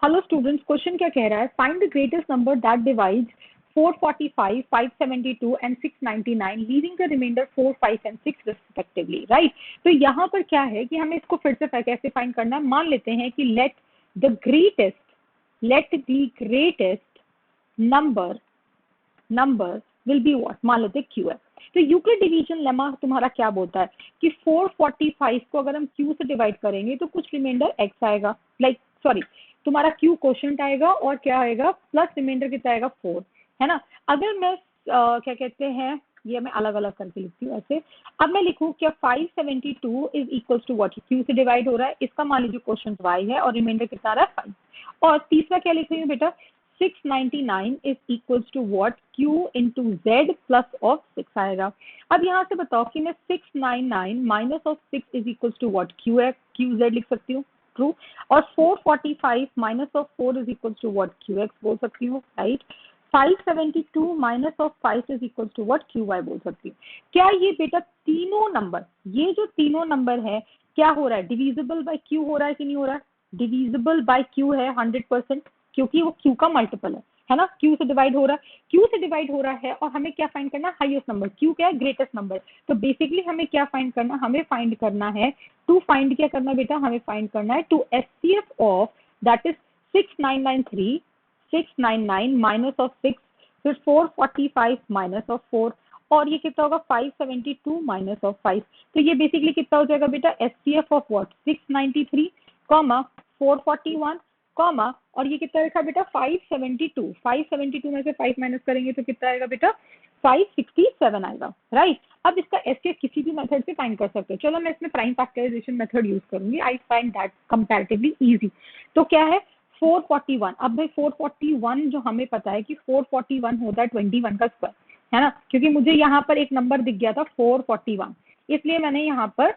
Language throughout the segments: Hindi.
हेलो स्टूडेंट्स, क्वेश्चन क्या कह रहा है? Find the greatest number that divides 445, 572 and 699 leaving the remainder 4, 5 and 6 respectively, right? तो यहाँ पर क्या है कि हमें इसको फिर से कैसे फाइंड करना है? मान लेते हैं कि let the greatest number will be what? मान लेते हैं क्यू है। तो यूक्लिड डिवीजन लेमा तुम्हारा क्या बोलता है कि 445 को अगर हम क्यू से डिवाइड करेंगे तो कुछ रिमाइंडर एक्स आएगा, तुम्हारा क्यू क्वोशंट आएगा और क्या आएगा प्लस रिमाइंडर कितना आएगा 4, है ना? अगर मैं क्या कहते हैं, ये मैं अलग अलग करके लिखती हूँ ऐसे। अब मैं लिखूँ क्या 572 is equal to what? Q से डिवाइड हो रहा है, इसका मान लीजिए क्वोशंट वाई है और रिमाइंडर कितना आ रहा है 5। और तीसरा क्या लिख रही हूँ बेटा? 699 is equal to what? Q into z plus of 6 आएगा। अब यहाँ से बताओ कि मैं 699 minus of 6 is equal to what? Q है, क्यू जेड लिख सकती हूँ, ट्रू। और 445 minus of 4 is equal to what? Q x बोल सकती हूँ, right. 572 minus of 5 is equal to what? Q y बोल सकती हूँ। क्या ये बेटा तीनों नंबर, ये जो तीनों नंबर है क्या हो रहा है? डिविजिबल बाय क्यू हो रहा है कि नहीं हो रहा है? डिविजिबल बाय क्यू है 100%, क्योंकि वो क्यू का मल्टीपल है ना? क्यू से डिवाइड हो रहा है, क्यू से डिवाइड हो रहा है। और हमें क्या फाइंड करना है? Highest number. क्यू क्या है? Greatest number. तो बेसिकली हमें क्या फाइंड करना? हमें फाइंड करना है टू फाइंड क्या करना बेटा? हमें फाइंड करना है to HCF of that is 699 minus of 6, फिर 445 माइनस ऑफ 4, और ये कितना होगा? 572 माइनस ऑफ 5। तो ये बेसिकली कितना हो जाएगा बेटा? HCF of what? 693 comma 441 comma, और ये कितना लिखा बेटा? 572। 572 में से 5 माइनस करेंगे तो कितना आएगा बेटा? 567 आएगा, राइट। अब इसका एचसीएफ किसी भी मेथड से फाइंड कर सकते हो। चलो मैं इसमें प्राइम फैक्टराइजेशन मेथड यूज करूंगी, I find that comparatively easy. तो क्या है? 441। अब भाई 441 जो हमें पता है कि 441 होता है 21 का स्क्वायर, है ना? क्योंकि मुझे यहाँ पर एक नंबर दिख गया था 441, इसलिए मैंने यहाँ पर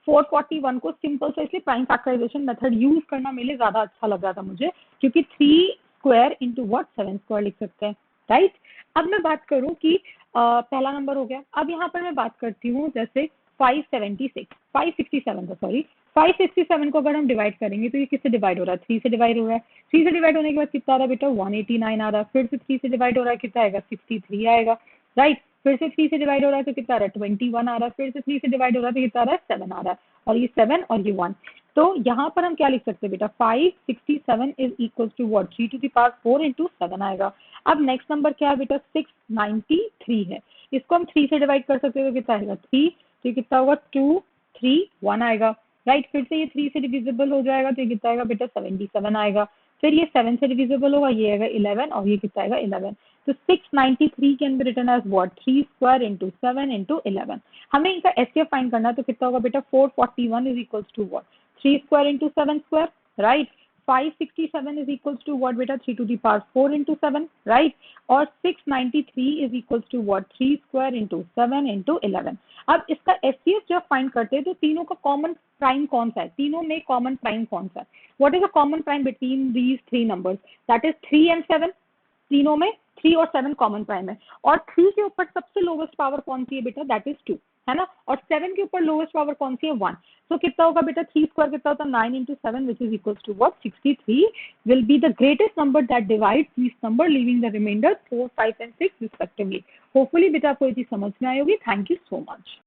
441 को सिंपल से इसलिए प्राइम फैक्टराइजेशन मेथड यूज करना मेरे लिए ज्यादा अच्छा लग रहा था मुझे, क्योंकि 3 स्क्वायर इंटू व्हाट? 7 स्क्वायर लिख सकते हैं, राइट। अब मैं बात करूं कि पहला नंबर हो गया। अब यहाँ पर मैं बात करती हूँ जैसे 567 को अगर हम डिवाइड करेंगे तो ये किससे डिवाइड हो रहा है? 3 से डिवाइड हो रहा है। 3 से डिवाइड होने के बाद कितना आ रहा है बेटा? 189 आ रहा है। फिर से 3 से डिवाइड हो रहा है, कितना आएगा? 63 आएगा, राइट। फिर से 3 से डिवाइड हो रहा है तो कितना आ रहा है? 21 आ रहा है। फिर से 3 से डिवाइड हो रहा है तो कितना आ रहा है? 7 आ रहा है। और ये 7 और ये 1, तो यहाँ पर हम क्या लिख सकते हैं बेटा? 567 is equal to what? 3 to the power 4 into 7 आएगा। अब नेक्स्ट नंबर क्या है बेटा? 693 है। इसको हम 3 से डिवाइड कर सकते हैं तो कितना आएगा? 3, तो कितना होगा? 2 3 1 आएगा, राइट। फिर से ये 3 से डिविजिबल हो जाएगा तो ये कितना आएगा बेटा? 77 आएगा। फिर ये 7 से डिविजिबल होगा, ये आएगा 11, और ये कितना आएगा? 11। तो 693 can be written as what? 3 square into 7 into 11। हमें इनका एचसीएफ फाइंड करना है तो कितना होगा बेटा? 441 is equal to what? 3 square into 7 square, right. 567 is equals to what बेटा? 3 to the power 4 into 7, right? और 693 is equals to what? 3 square into 7 into 11। अब इसका एचसीएफ जब फाइंड करते हैं तो तीनों का कॉमन प्राइम कौन सा है? तीनों में कॉमन प्राइम कौन सा है? What is the common prime between these 3 numbers? That is 3 and 7। तीनों में 3 और 7 कॉमन प्राइम है। और 3 के ऊपर सबसे लोवेस्ट पावर कौन सी है बेटा? दैट इज 2, है ना? और 7 के ऊपर लोवेस्ट पावर कौन सी है? 1। तो कितना होगा बेटा? 3 स्क्वायर कितना होता है? 9 into 7 which is equals to what? 63 will be the greatest number that divides these number leaving the remainder 4, 5 and 6 respectively। Hopefully बेटा आपको ये चीज समझ में आई होगी। Thank you so much.